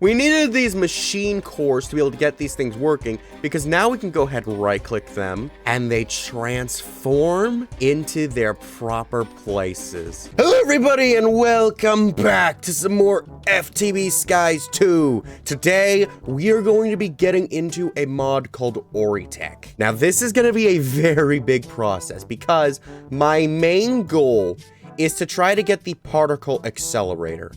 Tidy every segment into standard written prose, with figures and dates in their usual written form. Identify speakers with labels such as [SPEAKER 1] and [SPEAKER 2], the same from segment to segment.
[SPEAKER 1] We needed these machine cores to be able to get these things working, because now we can go ahead and right-click them, and they transform into their proper places. Hello everybody, and welcome back to some more FTB Skies 2. Today, we are going to be getting into a mod called Oritech. Now, this is going to be a very big process, because my main goal is to try to get the particle accelerator.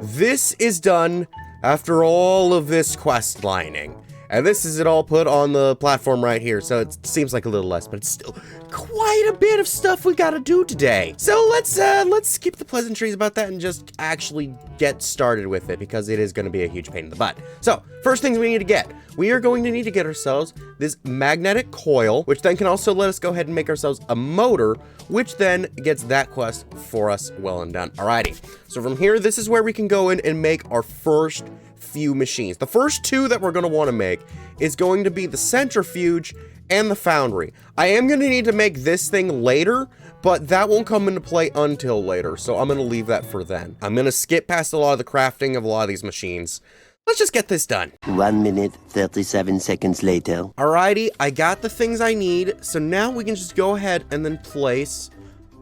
[SPEAKER 1] This is done after all of this quest lining. And this is it all put on the platform right here, so it seems like a little less, but it's still quite a bit of stuff we gotta do today. So let's skip the pleasantries about that and just actually get started with it, because it is gonna be a huge pain in the butt. So, first things we need to get. We are going to need to get ourselves this magnetic coil, which then can also let us go ahead and make ourselves a motor, which then gets that quest for us well and done. Alrighty, so from here, this is where we can go in and make our first few machines. The first two that we're going to want to make is going to be the centrifuge and the foundry. I am going to need to make this thing later, but that won't come into play until later, so I'm going to leave that for then. I'm going to skip past a lot of the crafting of a lot of these machines. Let's just get this done.
[SPEAKER 2] 1 minute, 37 seconds later.
[SPEAKER 1] Alrighty, I got the things I need, so now we can just go ahead and then place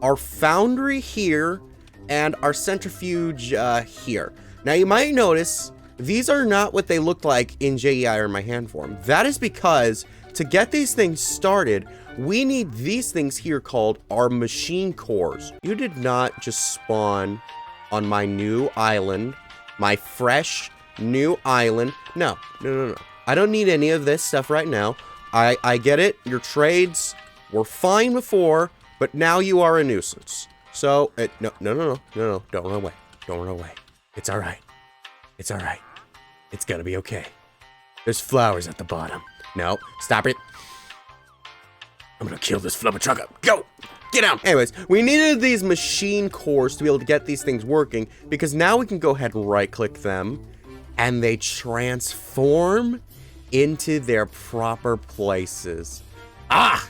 [SPEAKER 1] our foundry here and our centrifuge here. Now you might notice these are not what they look like in JEI or my hand form. That is because to get these things started, we need these things here called our machine cores. You did not just spawn on my new island, my fresh new island. No. I don't need any of this stuff right now. I get it. Your trades were fine before, but now you are a nuisance. So, no. Don't run away. Don't run away. It's all right. It's all right. It's gonna be okay. There's flowers at the bottom. No, stop it. I'm gonna kill this flubber truck up. Go! Get down! Anyways, we needed these machine cores to be able to get these things working, because now we can go ahead and right-click them, and they transform into their proper places. Ah!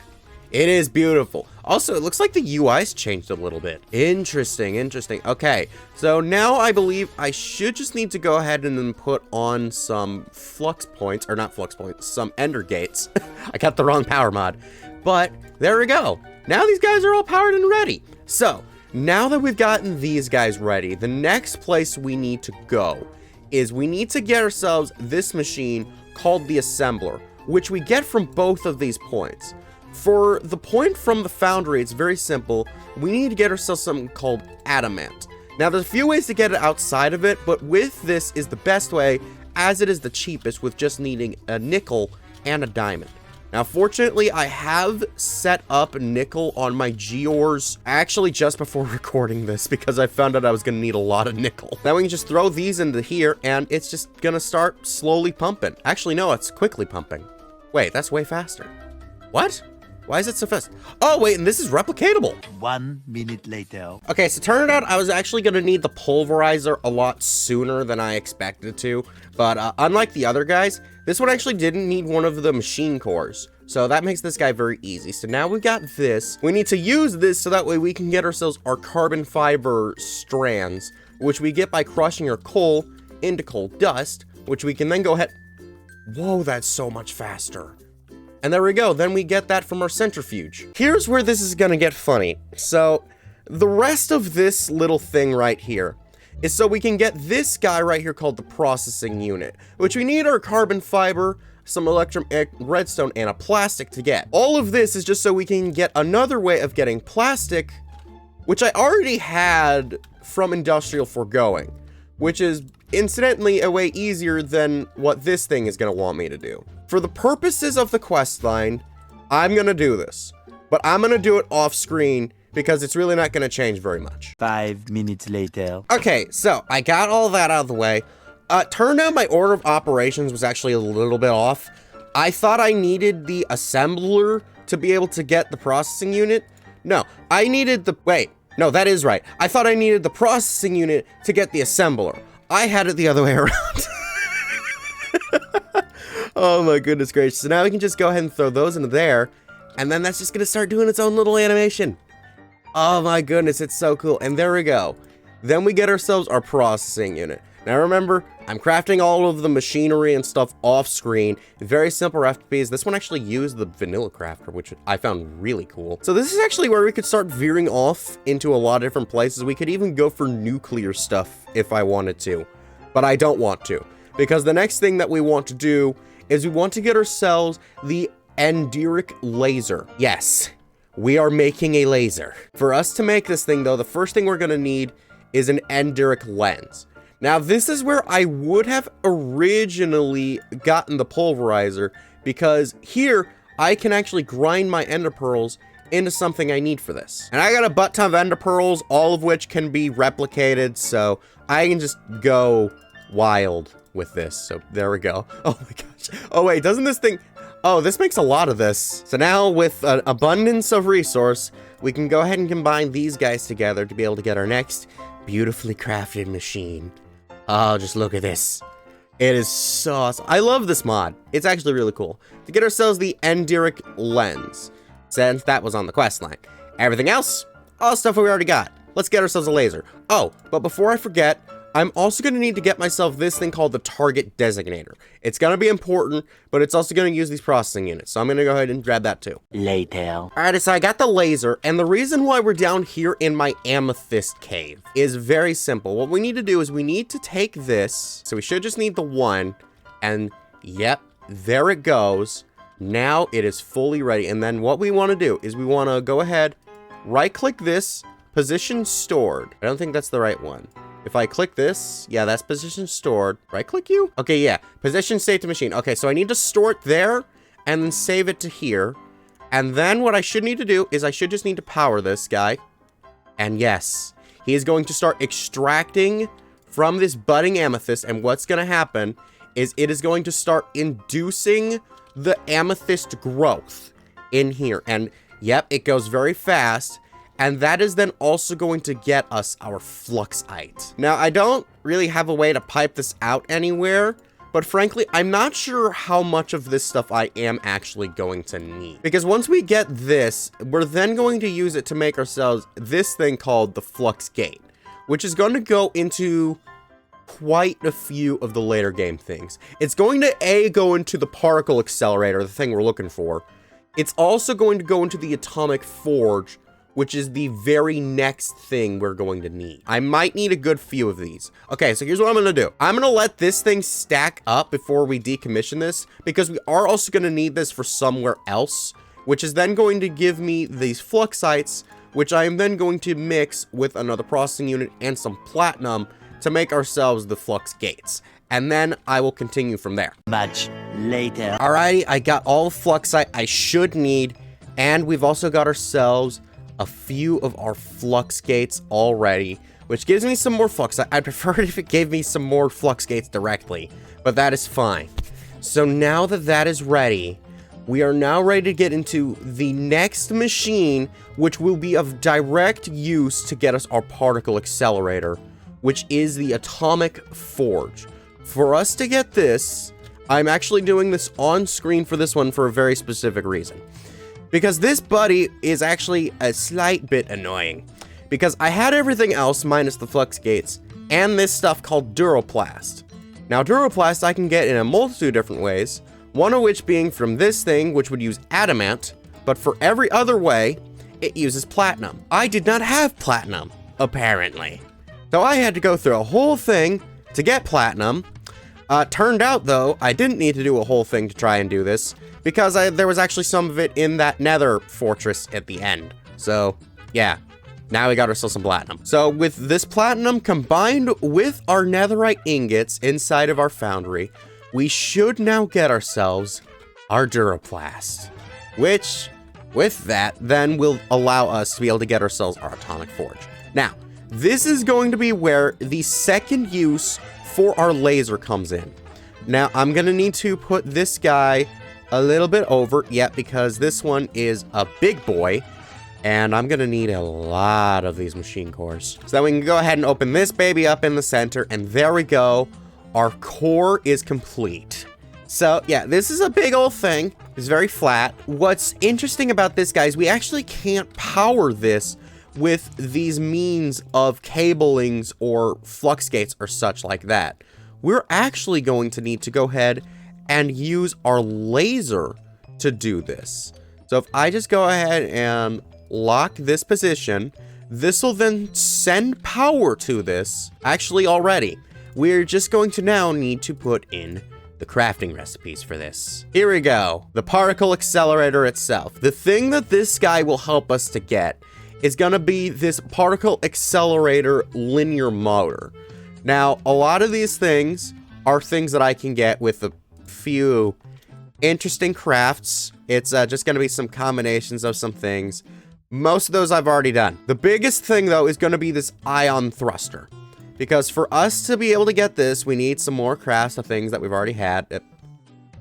[SPEAKER 1] It is beautiful. Also, it looks like the UI's changed a little bit. Interesting. Okay, so now I believe I should just need to go ahead and then put on some flux points, or not flux points, some ender gates. I got the wrong power mod, but there we go. Now these guys are all powered and ready. So, now that we've gotten these guys ready, the next place we need to go is we need to get ourselves this machine called the assembler, which we get from both of these points. For the point from the foundry, it's very simple. We need to get ourselves something called adamant. Now, there's a few ways to get it outside of it, but with this is the best way, as it is the cheapest, with just needing a nickel and a diamond. Now, fortunately, I have set up nickel on my Geors actually just before recording this, because I found out I was going to need a lot of nickel. Now we can just throw these into here, and it's just going to start slowly pumping. Actually, no, it's quickly pumping. Wait, that's way faster. What? Why is it so fast? Oh, wait, and this is replicatable.
[SPEAKER 2] 1 minute later.
[SPEAKER 1] Okay, so turned out I was actually going to need the pulverizer a lot sooner than I expected to. But unlike the other guys, this one actually didn't need one of the machine cores. So that makes this guy very easy. So now we've got this. We need to use this so that way we can get ourselves our carbon fiber strands, which we get by crushing our coal into coal dust, which we can then go ahead. Whoa, that's so much faster. And there we go, then we get that from our centrifuge. Here's where this is gonna get funny. So, the rest of this little thing right here is so we can get this guy right here called the processing unit, which we need our carbon fiber, some redstone, and a plastic to get. All of this is just so we can get another way of getting plastic, which I already had from Industrial Foregoing, which is incidentally a way easier than what this thing is gonna want me to do. For the purposes of the quest line, I'm gonna do this, but I'm gonna do it off screen because it's really not gonna change very much.
[SPEAKER 2] 5 minutes later.
[SPEAKER 1] Okay, so I got all that out of the way. Turned out my order of operations was actually a little bit off. I thought I needed the assembler to be able to get the processing unit. No, I needed the, wait, no, that is right. I thought I needed the processing unit to get the assembler. I had it the other way around. Oh my goodness gracious. So now we can just go ahead and throw those into there, and then that's just gonna start doing its own little animation. Oh my goodness, it's so cool. And there we go. Then we get ourselves our processing unit. Now remember, I'm crafting all of the machinery and stuff off screen. Very simple recipes. This one actually used the vanilla crafter, which I found really cool. So this is actually where we could start veering off into a lot of different places. We could even go for nuclear stuff if I wanted to, but I don't want to, because the next thing that we want to do is we want to get ourselves the Enderic laser. Yes, we are making a laser. For us to make this thing though, the first thing we're gonna need is an Enderic lens. Now, this is where I would have originally gotten the pulverizer, because here I can actually grind my ender pearls into something I need for this. And I got a butt ton of ender pearls, all of which can be replicated, so I can just go wild with this. So there we go. Oh my gosh. Oh wait, doesn't this thing... Oh, this makes a lot of this. So now with an abundance of resource, we can go ahead and combine these guys together to be able to get our next beautifully crafted machine. Oh, just look at this. It is so awesome. I love this mod. It's actually really cool. To get ourselves the Enderic lens, since that was on the quest line. Everything else, all stuff we already got. Let's get ourselves a laser. Oh, but before I forget, I'm also going to need to get myself this thing called the target designator. It's going to be important, but it's also going to use these processing units. So I'm going to go ahead and grab that too.
[SPEAKER 2] Later.
[SPEAKER 1] Alright, so I got the laser, and the reason why we're down here in my amethyst cave is very simple. What we need to do is we need to take this, so we should just need the one, and yep, there it goes. Now it is fully ready, and then what we want to do is we want to go ahead, right-click this, position stored. I don't think that's the right one. If I click this, yeah, that's position stored. Right-click you? Okay, yeah, position saved to machine. Okay, so I need to store it there, and then save it to here. And then what I should need to do is I should just need to power this guy. And yes, he is going to start extracting from this budding amethyst. And what's going to happen is it is going to start inducing the amethyst growth in here. And yep, it goes very fast. And that is then also going to get us our fluxite. Now, I don't really have a way to pipe this out anywhere. But frankly, I'm not sure how much of this stuff I am actually going to need. Because once we get this, we're then going to use it to make ourselves this thing called the flux gate, which is going to go into quite a few of the later game things. It's going to go into the particle accelerator, the thing we're looking for. It's also going to go into the atomic forge, which is the very next thing we're going to need. I might need a good few of these. Okay, so here's what I'm gonna do. I'm gonna let this thing stack up before we decommission this, because we are also gonna need this for somewhere else, which is then going to give me these fluxites, which I am then going to mix with another processing unit and some platinum to make ourselves the flux gates. And then I will continue from there.
[SPEAKER 2] Much later.
[SPEAKER 1] Alrighty, I got all the fluxite I should need, and we've also got ourselves a few of our flux gates already, which gives me some more flux. I'd prefer it if it gave me some more flux gates directly, but that is fine. So now that that is ready, we are now ready to get into the next machine, which will be of direct use to get us our particle accelerator, which is the atomic forge. For us to get this, I'm actually doing this on screen for this one for a very specific reason. Because this buddy is actually a slight bit annoying. Because I had everything else minus the flux gates and this stuff called Duroplast. Now Duroplast I can get in a multitude of different ways, one of which being from this thing, which would use adamant, but for every other way, it uses platinum. I did not have platinum, apparently. So I had to go through a whole thing to get platinum. Turned out though, I didn't need to do a whole thing to try and do this, because there was actually some of it in that nether fortress at the end. So, yeah. Now we got ourselves some platinum. So, with this platinum combined with our netherite ingots inside of our foundry, we should now get ourselves our Duroplast. Which, with that, then will allow us to be able to get ourselves our atomic forge. Now, this is going to be where the second use for our laser comes in. Now, I'm going to need to put this guy a little bit over, because this one is a big boy, and I'm gonna need a lot of these machine cores. So then we can go ahead and open this baby up in the center, and there we go. Our core is complete. So yeah, this is a big old thing. It's very flat. What's interesting about this, guys, we actually can't power this with these means of cablings or flux gates or such like that. We're actually going to need to go ahead and use our laser to do this. So if I just go ahead and lock this position, this will then send power to this. Actually, already, we're just going to now need to put in the crafting recipes for this. Here we go. The particle accelerator itself. The thing that this guy will help us to get is gonna be this particle accelerator linear motor. Now, a lot of these things are things that I can get with a few interesting crafts. It's just gonna be some combinations of some things. Most of those I've already done. The biggest thing though is gonna be this ion thruster. Because for us to be able to get this, we need some more crafts of things that we've already had.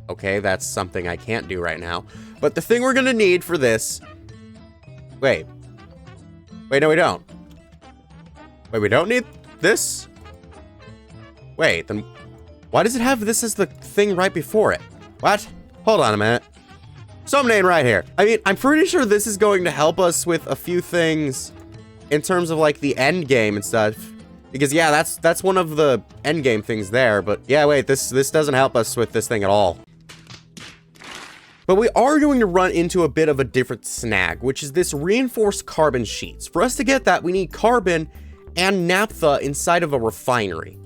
[SPEAKER 1] Okay, that's something I can't do right now. But the thing we're gonna need for this... Wait, no we don't. Wait, we don't need this? Wait, then why does it have this as the thing right before it? What? Hold on a minute. Something ain't right here. I mean, I'm pretty sure this is going to help us with a few things in terms of like the end game and stuff. Because yeah, that's one of the end game things there, but yeah, wait, this doesn't help us with this thing at all. But we are going to run into a bit of a different snag, which is this reinforced carbon sheets. For us to get that, we need carbon and naphtha inside of a refinery.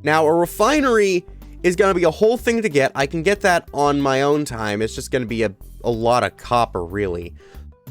[SPEAKER 1] Now, a refinery is going to be a whole thing to get. I can get that on my own time. It's just going to be a lot of copper, really.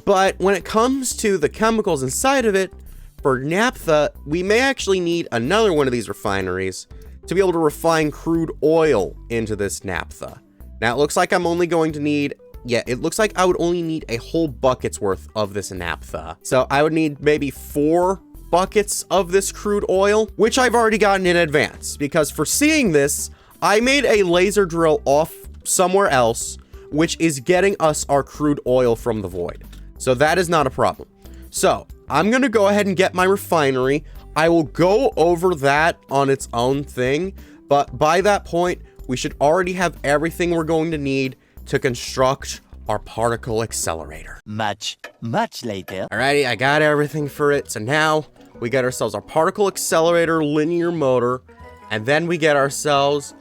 [SPEAKER 1] But when it comes to the chemicals inside of it, for naphtha, we may actually need another one of these refineries to be able to refine crude oil into this naphtha. Now, it looks like I'm only going to need... Yeah, it looks like I would only need a whole bucket's worth of this naphtha. So I would need maybe 4 buckets of this crude oil, which I've already gotten in advance. Because for seeing this, I made a laser drill off somewhere else, which is getting us our crude oil from the void. So that is not a problem. So I'm going to go ahead and get my refinery. I will go over that on its own thing. But by that point, we should already have everything we're going to need to construct our particle accelerator.
[SPEAKER 2] Much later.
[SPEAKER 1] Alrighty, I got everything for it. So now we get ourselves our particle accelerator linear motor. And then we get ourselves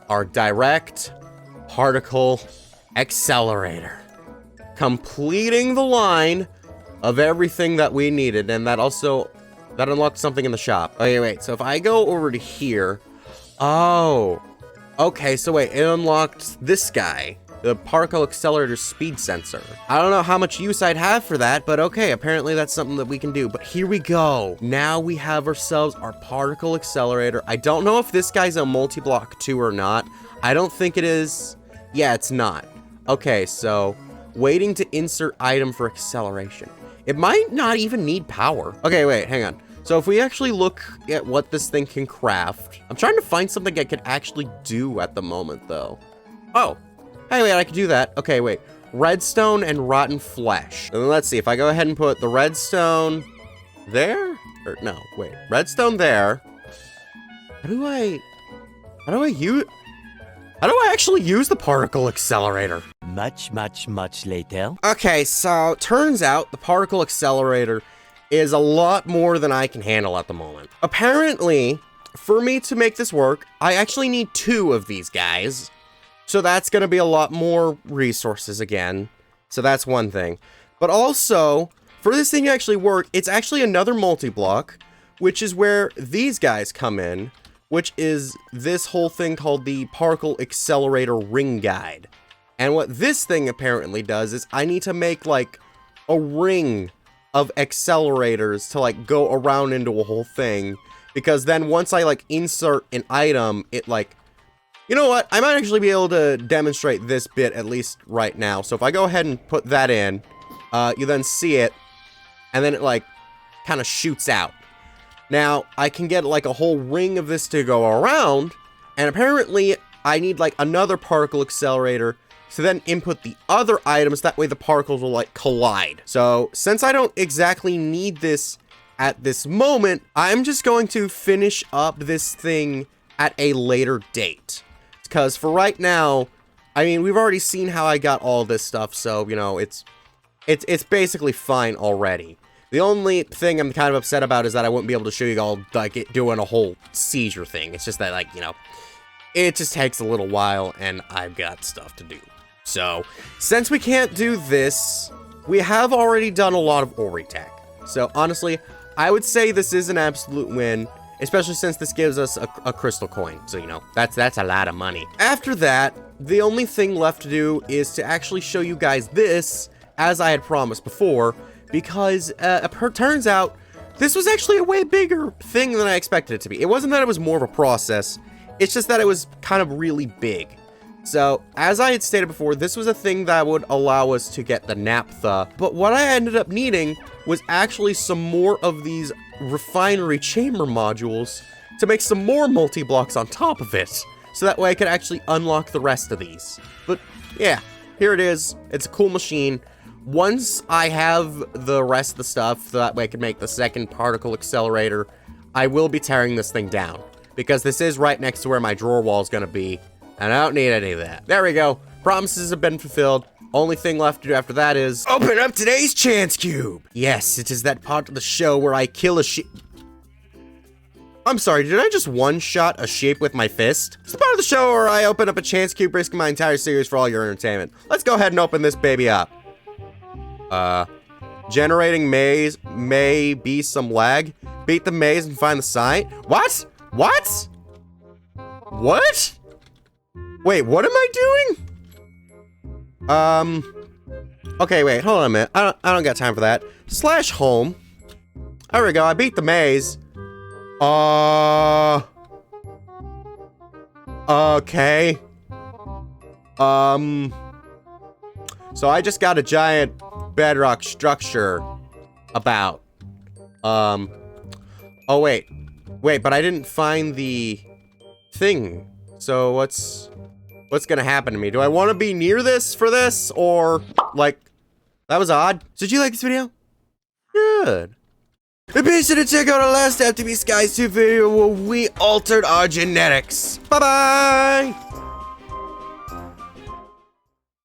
[SPEAKER 1] our direct particle accelerator. Completing the line of everything that we needed. And that unlocked something in the shop. Okay, wait. So if I go over to here. Oh. Okay, so wait. It unlocked this guy. The particle accelerator speed sensor. I don't know how much use I'd have for that, but okay, apparently that's something that we can do. But here we go. Now we have ourselves our particle accelerator. I don't know if this guy's a multi-block 2 or not. I don't think it is. Yeah, it's not. Okay, so waiting to insert item for acceleration. It might not even need power. Okay, wait, hang on. So if we actually look at what this thing can craft, I'm trying to find something I could actually do at the moment though. Oh. Hey, wait, I can do that. Okay, wait. Redstone and rotten flesh. And then let's see, if I go ahead and put the redstone there? Or, no, wait. Redstone there. How do I actually use the particle accelerator?
[SPEAKER 2] Much later.
[SPEAKER 1] Okay, so turns out the particle accelerator is a lot more than I can handle at the moment. Apparently, for me to make this work, I actually need 2 of these guys. So that's going to be a lot more resources again. So that's one thing. But also, for this thing to actually work, it's actually another multi-block, which is where these guys come in, which is this whole thing called the Particle Accelerator Ring Guide. And what this thing apparently does is I need to make like a ring of accelerators to like go around into a whole thing. Because then once I like insert an item, it like... You know what? I might actually be able to demonstrate this bit at least right now. So if I go ahead and put that in, you then see it, and then it like kind of shoots out. Now, I can get like a whole ring of this to go around, and apparently I need like another particle accelerator to then input the other items. That way the particles will like collide. So since I don't exactly need this at this moment, I'm just going to finish up this thing at a later date. Because for right now, I mean, we've already seen how I got all this stuff, so, you know, it's basically fine already. The only thing I'm kind of upset about is that I wouldn't be able to show you all, like, it doing a whole seizure thing. It's just that, like, you know, it just takes a little while, and I've got stuff to do. So, since we can't do this, we have already done a lot of Oritech. So, honestly, I would say this is an absolute win, especially since this gives us a crystal coin. So, you know, that's a lot of money. After that, the only thing left to do is to actually show you guys this, as I had promised before, because it turns out this was actually a way bigger thing than I expected it to be. It wasn't that it was more of a process, it's just that it was kind of really big. So, as I had stated before, this was a thing that would allow us to get the naphtha, but what I ended up needing was actually some more of these refinery chamber modules to make some more multi-blocks on top of it, so that way I could actually unlock the rest of these. But yeah, here it is. It's a cool machine. Once I have the rest of the stuff, so that way I can make the second particle accelerator, I will be tearing this thing down, because this is right next to where my drawer wall is going to be, and I don't need any of that. There we go. Promises have been fulfilled. Only thing left to do after that is open up today's chance cube. Yes, it is that part of the show where I kill a sheep. I'm sorry, did I just one-shot a sheep with my fist? It's the part of the show where I open up a chance cube, risking my entire series for all your entertainment. Let's go ahead and open this baby up. Generating maze may be some lag. Beat the maze and find the sign. What? What? What? Wait, what am I doing? Okay, wait, hold on a minute. I don't got time for that. / home. There we go, I beat the maze. Okay. So I just got a giant bedrock structure about. Oh, wait, but I didn't find the thing. So what's gonna happen to me? Do I want to be near this for this, or like, that was odd. So did you like this video? Good. And be sure to check out our last FTB Skies 2 video where we altered our genetics. Bye-bye!